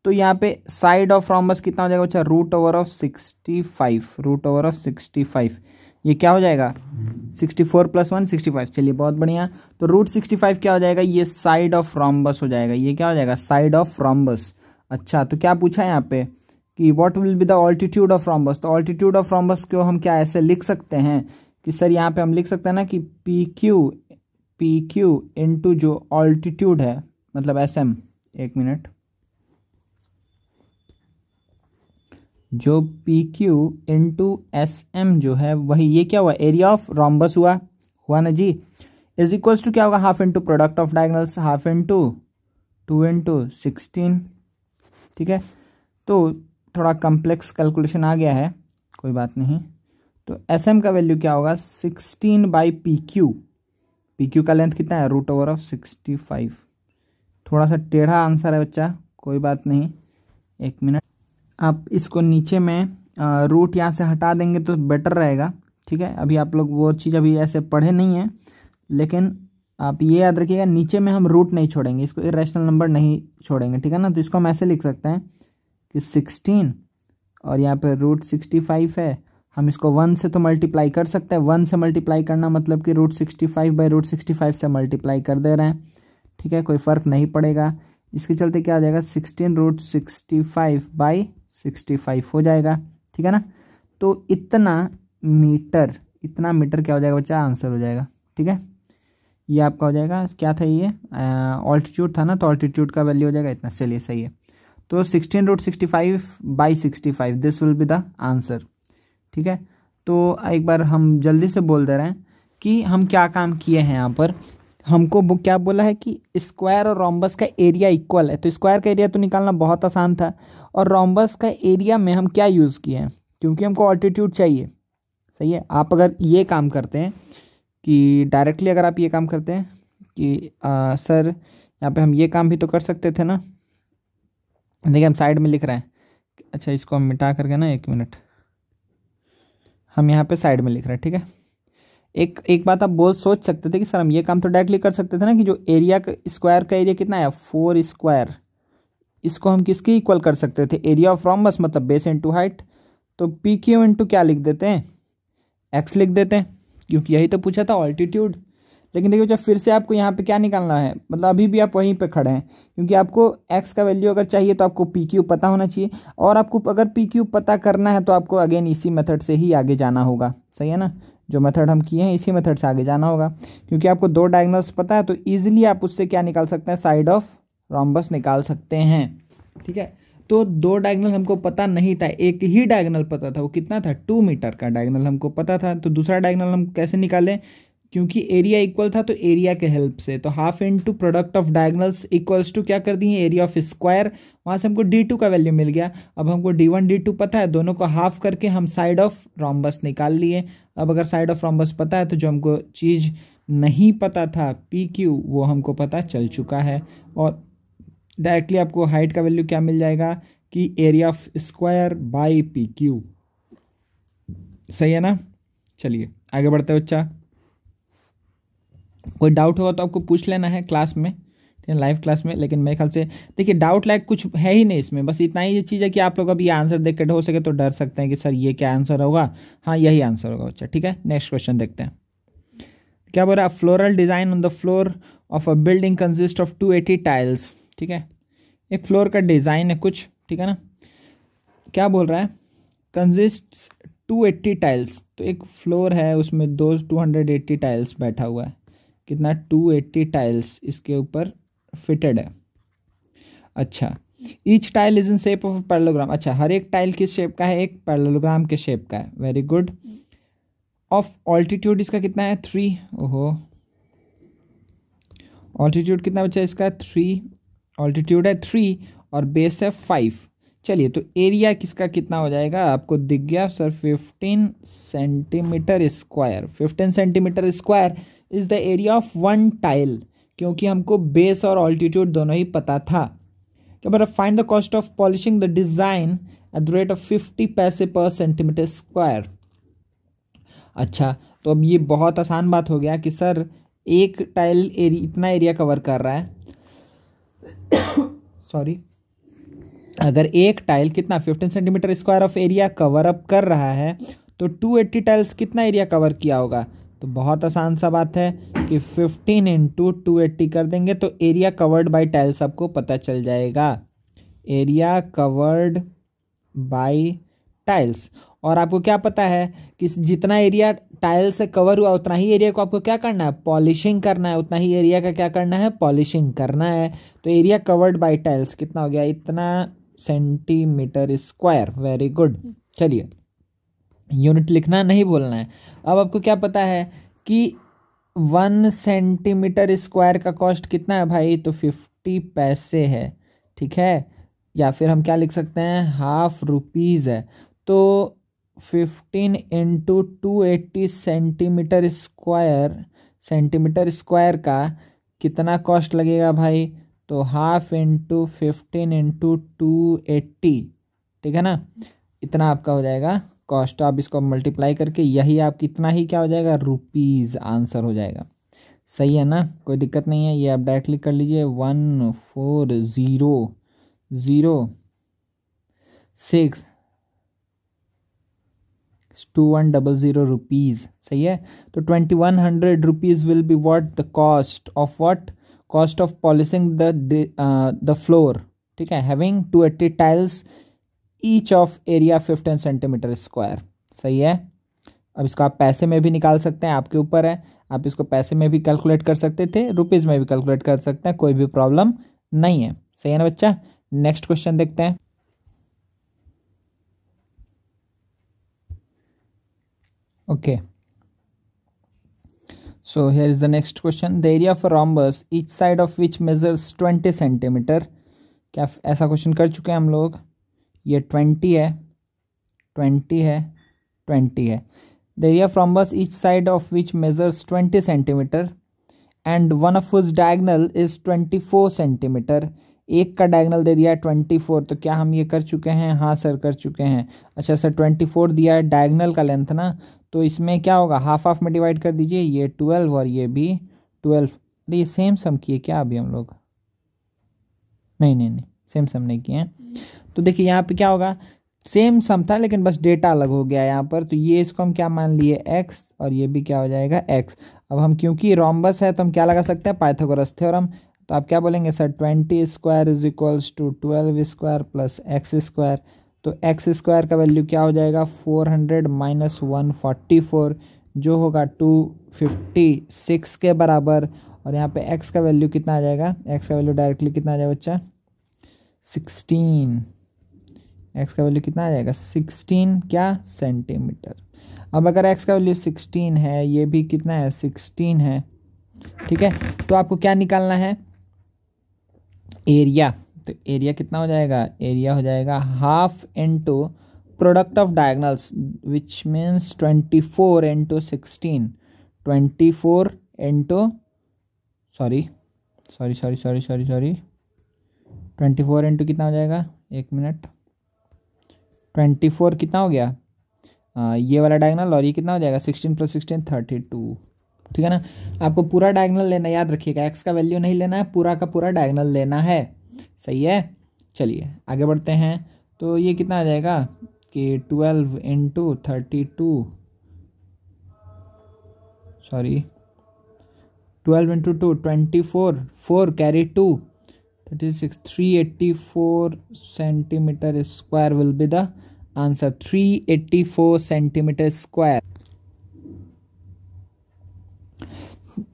तो यहाँ पे साइड ऑफ रोम्बस कितना हो जाएगा बच्चा, √65, √65, ये क्या हो जाएगा 64 + 1 65। चलिए बहुत बढ़िया। तो √65 क्या हो जाएगा, ये साइड ऑफ रोम्बस हो जाएगा, ये क्या हो जाएगा, साइड ऑफ रोम्बस। अच्छा, तो क्या पूछा है यहाँ पे कि what will be the altitude of rhombus. तो ऑल्टीट्यूड ऑफ रोम्बस को हम क्या ऐसे लिख सकते हैं कि सर यहाँ पे हम लिख सकते हैं ना कि पी क्यू इंटू जो ऑल्टीट्यूड है, मतलब SM, एक मिनट, जो PQ इंटू SM जो है वही, ये क्या हुआ, एरिया ऑफ रोम्बस हुआ ना जी, इज इक्वल्स टू क्या होगा, half into product of diagonals, half into 2 into 16, ठीक है। तो थोड़ा कम्प्लेक्स कैलकुलेशन आ गया है, कोई बात नहीं। तो SM का वैल्यू क्या होगा, 16/PQ, PQ का लेंथ कितना है, √65। थोड़ा सा टेढ़ा आंसर है बच्चा, कोई बात नहीं, एक मिनट। आप इसको नीचे में रूट यहाँ से हटा देंगे तो बेटर रहेगा, ठीक है। अभी आप लोग वो चीज़ अभी ऐसे पढ़े नहीं है, लेकिन आप ये याद रखिएगा नीचे में हम रूट नहीं छोड़ेंगे, इसको इरेशनल नंबर नहीं छोड़ेंगे, ठीक है ना। तो इसको हम ऐसे लिख सकते हैं कि 16 और यहाँ पे √65 है, हम इसको 1 से तो मल्टीप्लाई कर सकते हैं, 1 से मल्टीप्लाई करना मतलब कि √65/√65 से मल्टीप्लाई कर दे रहे हैं, ठीक है, कोई फ़र्क नहीं पड़ेगा। इसके चलते क्या हो जाएगा, 16√65/65 हो जाएगा, ठीक है ना। तो इतना मीटर क्या हो जाएगा बच्चा, आंसर हो जाएगा, ठीक है। ये आपका हो जाएगा, क्या था ये, ऑल्टीट्यूड था ना, तो ऑल्टीट्यूड का वैल्यू हो जाएगा इतना, चलिए सही है। तो 16√65/65, this will be the answer, ठीक है। तो एक बार हम जल्दी से बोल दे रहे हैं कि हम क्या काम किए हैं यहाँ पर। हमको वो क्या बोला है कि स्क्वायर और रोम्बस का एरिया इक्वल है, तो स्क्वायर का एरिया तो निकालना बहुत आसान था, और रोम्बस का एरिया में हम क्या यूज़ किए हैं, क्योंकि हमको ऑल्टीट्यूड चाहिए, सही है। आप अगर ये काम करते हैं कि डायरेक्टली अगर आप ये काम करते हैं कि सर यहाँ पे हम ये काम भी तो कर सकते थे ना, देखिए हम साइड में लिख रहे हैं, अच्छा इसको हम मिटा करके ना, एक मिनट, हम यहाँ पे साइड में लिख रहे हैं, ठीक है। एक बात आप सोच सकते थे कि सर हम ये काम तो डायरेक्टली कर सकते थे ना, कि जो एरिया का स्क्वायर का एरिया कितना है 4 स्क्वायर, इसको हम किसके इक्वल कर सकते थे, एरिया ऑफ रोम्बस, मतलब बेस इंटू हाइट। तो PQ इंटू क्या लिख देते हैं, X लिख देते हैं, क्योंकि यही तो पूछा था ऑल्टीट्यूड। लेकिन देखिए जब फिर से आपको यहाँ पे क्या निकालना है, मतलब अभी भी आप वहीं पे खड़े हैं, क्योंकि आपको X का वैल्यू अगर चाहिए तो आपको PQ पता होना चाहिए, और आपको अगर PQ पता करना है तो आपको अगेन इसी मेथड से ही आगे जाना होगा, सही है ना। जो मेथड हम किए हैं इसी मेथड से आगे जाना होगा, क्योंकि आपको 2 डायगोनल्स पता है, तो ईजिली आप उससे क्या निकाल सकते हैं, साइड ऑफ रोम्बस निकाल सकते हैं, ठीक है। तो 2 डायगोनल हमको पता नहीं था, एक ही डायगोनल पता था, वो कितना था, 2 मीटर का डायगोनल हमको पता था। तो दूसरा डायगोनल हम कैसे निकालें, क्योंकि एरिया इक्वल था तो एरिया के हेल्प से, तो half into product of diagonals equals to क्या कर दिए, एरिया ऑफ स्क्वायर, वहाँ से हमको D2 का वैल्यू मिल गया। अब हमको D1 D2 पता है, दोनों को हाफ करके हम साइड ऑफ रोम्बस निकाल लिए। अब अगर साइड ऑफ रोम्बस पता है तो जो हमको चीज़ नहीं पता था PQ, वो हमको पता चल चुका है, और डायरेक्टली आपको हाइट का वैल्यू क्या मिल जाएगा कि area of square by PQ, सही है ना। चलिए आगे बढ़ते हैं बच्चा, कोई डाउट होगा तो आपको पूछ लेना है क्लास में, लाइव क्लास में। लेकिन मेरे ख्याल से देखिए डाउट लायक कुछ है ही नहीं इसमें, बस इतना ही ये चीज़ है कि आप लोग अभी आंसर देख कर हो सके तो डर सकते हैं कि सर ये क्या आंसर होगा, हाँ यही आंसर होगा बच्चा, ठीक है। नेक्स्ट क्वेश्चन देखते हैं, क्या बोल रहा है, floral design on the floor of a building consist of 280 tiles, ठीक है। एक फ्लोर का डिज़ाइन है कुछ, ठीक है ना। क्या बोल रहा है, कंसिस्ट 280 टाइल्स, तो एक फ्लोर है उसमें 280 टाइल्स बैठा हुआ है, कितना 280 टाइल्स इसके ऊपर फिटेड है। अच्छा, each tile is in shape of parallelogram, अच्छा हर एक टाइल किस शेप का है, एक पैरेललोग्राम के शेप का है, वेरी गुड। ऑफ ऑल्टीट्यूड इसका कितना है 3, ओहो ऑल्टीट्यूड कितना बच्चा इसका 3, ऑल्टीट्यूड है 3 और बेस है 5। चलिए तो एरिया किसका कितना हो जाएगा, आपको दिख गया sir 15 centimetre square, 15 centimetre square is the area of 1 tile, क्योंकि हमको बेस और ऑल्टीट्यूड दोनों ही पता था। क्या बोल रहा है, find the cost of polishing the design at the rate of 50 पैसे पर सेंटीमीटर स्क्वायर। अच्छा, तो अब ये बहुत आसान बात हो गया कि सर एक टाइल इतना एरिया कवर कर रहा है सॉरी, अगर एक टाइल कितना 15 centimetre square of area cover up कर रहा है तो 280 टाइल्स कितना एरिया कवर किया होगा। तो बहुत आसान सा बात है कि 15 इंटू 280 कर देंगे तो एरिया कवर्ड बाय टाइल्स आपको पता चल जाएगा, एरिया कवर्ड बाय टाइल्स। और आपको क्या पता है कि जितना एरिया टाइल से कवर हुआ उतना ही एरिया को आपको क्या करना है, पॉलिशिंग करना है, उतना ही एरिया का क्या करना है, पॉलिशिंग करना है। तो एरिया कवर्ड बाय टाइल्स कितना हो गया, इतना सेंटीमीटर स्क्वायर। Very good. चलिए, यूनिट लिखना नहीं बोलना है। अब आपको क्या पता है कि 1 सेंटीमीटर स्क्वायर का कॉस्ट कितना है भाई, तो 50 पैसे है, ठीक है। या फिर हम क्या लिख सकते हैं, हाफ रुपीज़ है। तो 15 इंटू 280 सेंटीमीटर स्क्वायर का कितना कॉस्ट लगेगा भाई, तो हाफ इंटू 15 इंटू 280, ठीक है ना, इतना आपका हो जाएगा कॉस्ट। तो आप इसको मल्टीप्लाई करके यही आप कितना ही क्या हो जाएगा, रुपीज़ आंसर हो जाएगा। सही है ना, कोई दिक्कत नहीं है। ये आप डायरेक्टली कर लीजिए, 14,006,2100 रुपीज़। सही है। तो 2100 rupees will be what, the cost of what, cost of polishing the floor, ठीक है, having 280 tiles each of area 15 centimetre square. सही है। अब इसको आप पैसे में भी निकाल सकते हैं, आपके ऊपर है, आप इसको पैसे में भी कैलकुलेट कर सकते थे, रुपीज़ में भी कैलकुलेट कर सकते हैं, कोई भी प्रॉब्लम नहीं है। सही है ना बच्चा। नेक्स्ट क्वेश्चन देखते हैं। Okay, so here is the next question. The area of a rhombus each side of which measures 20 centimetre. क्या ऐसा क्वेश्चन कर चुके हैं हम लोग। ये 20 है, 20 है, 20 है। The area of rhombus each side of which measures 20 centimetre and one of whose diagonal is 24 centimetre. एक का डायगनल दे दिया है 24, तो क्या हम ये कर चुके हैं, हाँ सर कर चुके हैं। अच्छा सर 24 दिया है डायगनल का लेंथ ना, तो इसमें क्या होगा, हाफ हाफ में डिवाइड कर दीजिए, ये 12 और ये भी 12। ये सेम सम किए क्या अभी हम लोग, नहीं सेम सम नहीं किए हैं। तो देखिए यहाँ पे क्या होगा, सेम सम था लेकिन बस डेटा अलग हो गया यहाँ पर। तो ये इसको हम क्या मान लिए x, और ये भी क्या हो जाएगा x। अब हम क्योंकि रोम्बस है तो हम क्या लगा सकते हैं, पाइथागोरस थ्योरम। तो आप क्या बोलेंगे sir, 20 square is equals to 12 square plus X square. तो एक्स स्क्वायर का वैल्यू क्या हो जाएगा, 400 माइनस 144, जो होगा 256 के बराबर। और यहाँ पे x का वैल्यू कितना आ जाएगा, x का वैल्यू डायरेक्टली कितना आ जाएगा बच्चा, 16। x का वैल्यू कितना आ जाएगा, 16 क्या सेंटीमीटर। अब अगर x का वैल्यू 16 है, ये भी कितना है 16 है, ठीक है। तो आपको क्या निकालना है, एरिया। तो एरिया कितना हो जाएगा, एरिया हो जाएगा half into product of diagonals which means 24 into 16, 24 into 24 into कितना हो जाएगा, एक मिनट, 24 कितना हो गया, ये वाला डायगनल, और ये कितना हो जाएगा 16 प्लस 16 32, ठीक है ना। आपको पूरा डायगनल लेना, याद रखिएगा, एक्स का वैल्यू नहीं लेना है, पूरा का पूरा डायगनल लेना है। सही है। चलिए आगे बढ़ते हैं। तो ये कितना आ जाएगा कि 12 into 32, 12 into 2 24, 4 carry 2 36, 384 centimetre square will be the answer, 384 centimetre square.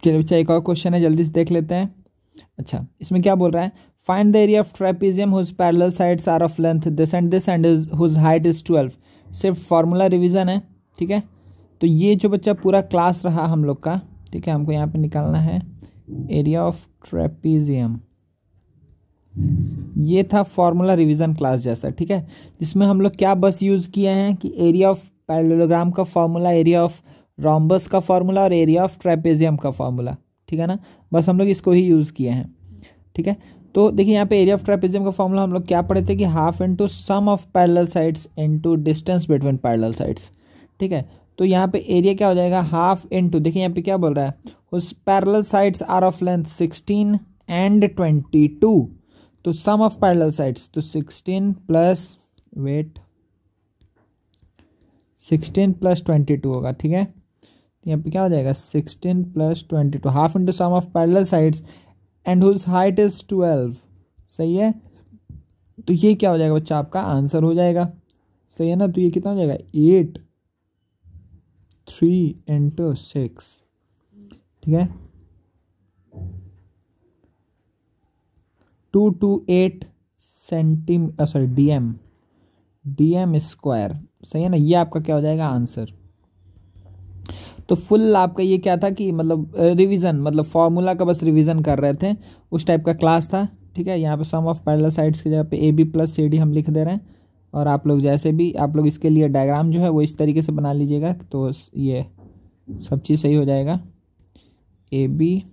चलिए बच्चा एक और क्वेश्चन है, जल्दी से देख लेते हैं। अच्छा, इसमें क्या बोल रहा है, find the area of trapezium whose parallel sides are of length this and whose height is 12। सिर्फ फार्मूला रिवीजन है, ठीक है। तो ये जो बच्चा पूरा क्लास रहा हम लोग का, ठीक है, हमको यहाँ पे निकालना है एरिया ऑफ ट्रेपेजियम। ये था फॉर्मूला रिवीजन क्लास जैसा, ठीक है, जिसमें हम लोग क्या बस यूज किए हैं कि एरिया ऑफ पैरेललोग्राम का फॉर्मूला, एरिया ऑफ रोम्बस का फॉर्मूला और एरिया ऑफ ट्रेपेजियम का फॉर्मूला, ठीक है ना, बस हम लोग इसको ही यूज किए हैं, ठीक है। तो देखिए यहाँ पे एरिया ऑफ ट्रेपेजियम का फॉर्मूला हम लोग क्या पढ़े थे कि half into sum of parallel sides into distance between parallel sides. ठीक है, तो यहाँ पे एरिया क्या हो जाएगा, हाफ इंटू, देखिए यहाँ पे क्या बोल रहा है, उस parallel sides are of length 16 and 22, तो सम ऑफ पैरेलल साइड्स, तो 16 प्लस 22 होगा। ठीक है, तो यहाँ पे क्या हो जाएगा 16 plus 22, half into sum of parallel sides and whose height is 12। सही है, तो ये क्या हो जाएगा बच्चा, आपका आंसर हो जाएगा। सही है ना, तो ये कितना हो जाएगा 8 3 इंटू 6। ठीक है, 228 सेंटीमीटर, सॉरी डीएम स्क्वायर। सही है ना, ये आपका क्या हो जाएगा आंसर। तो फुल आपका ये क्या था कि मतलब रिवीजन, मतलब फॉर्मूला का बस रिवीजन कर रहे थे, उस टाइप का क्लास था। ठीक है, यहाँ पे सम ऑफ पैरेलल साइड्स की जगह पे A B plus C D हम लिख दे रहे हैं, और आप लोग जैसे भी आप लोग इसके लिए डायग्राम जो है वो इस तरीके से बना लीजिएगा, तो ये सब चीज़ सही हो जाएगा। A B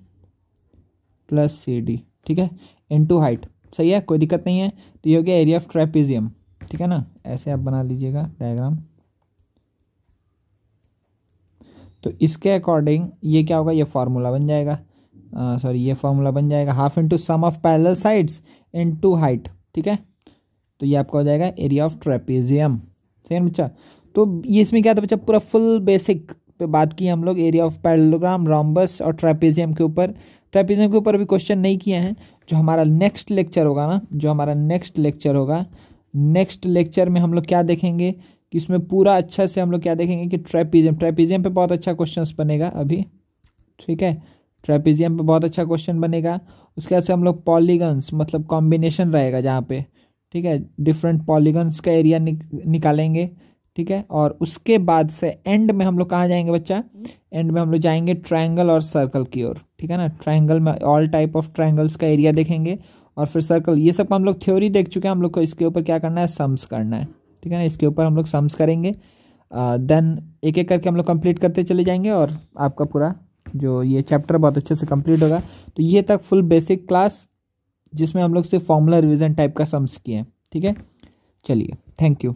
plus C D, ठीक है, इनटू हाइट। सही है, कोई दिक्कत नहीं है। तो ये हो गया एरिया ऑफ ट्रेपेजियम। ठीक है ना, ऐसे आप बना लीजिएगा डायग्राम। तो इसके अकॉर्डिंग ये क्या होगा, ये फार्मूला बन जाएगा, ये फार्मूला बन जाएगा half into sum of parallel sides into height. ठीक है, तो ये आपका हो जाएगा एरिया ऑफ ट्रेपेजियम। सही है बच्चा। तो ये इसमें क्या था बच्चा, पूरा फुल बेसिक पे बात की हम लोग, एरिया ऑफ पैरेललोग्राम, रोम्बस और ट्रेपेजियम के ऊपर। ट्रेपेजियम के ऊपर अभी क्वेश्चन नहीं किए हैं। जो हमारा नेक्स्ट लेक्चर होगा ना, नेक्स्ट लेक्चर में हम लोग क्या देखेंगे कि इसमें पूरा अच्छा से हम लोग क्या देखेंगे कि ट्रेपेजियम पे बहुत अच्छा क्वेश्चन बनेगा अभी। ठीक है, ट्रेपेजियम पे बहुत अच्छा क्वेश्चन बनेगा। उसके बाद से हम लोग पॉलीगन्स, मतलब कॉम्बिनेशन रहेगा जहाँ पे, ठीक है, डिफरेंट पॉलीगन्स का एरिया निकालेंगे। ठीक है, और उसके बाद से एंड में हम लोग कहाँ जाएंगे बच्चा, एंड में हम लोग जाएंगे ट्रायंगल और सर्कल की ओर। ठीक है ना, ट्रायंगल में ऑल टाइप ऑफ ट्रायंगल्स का एरिया देखेंगे, और फिर सर्कल। ये सब हम लोग थ्योरी देख चुके हैं, हम लोग को इसके ऊपर क्या करना है, सम्स करना है। ठीक है ना, इसके ऊपर हम लोग सम्स करेंगे, देन एक एक करके हम लोग कंप्लीट करते चले जाएंगे, और आपका पूरा जो ये चैप्टर बहुत अच्छे से कंप्लीट होगा। तो ये तक फुल बेसिक क्लास, जिसमें हम लोग सिर्फ फॉर्मूला रिवीजन टाइप का सम्स किए हैं। ठीक है, चलिए, थैंक यू।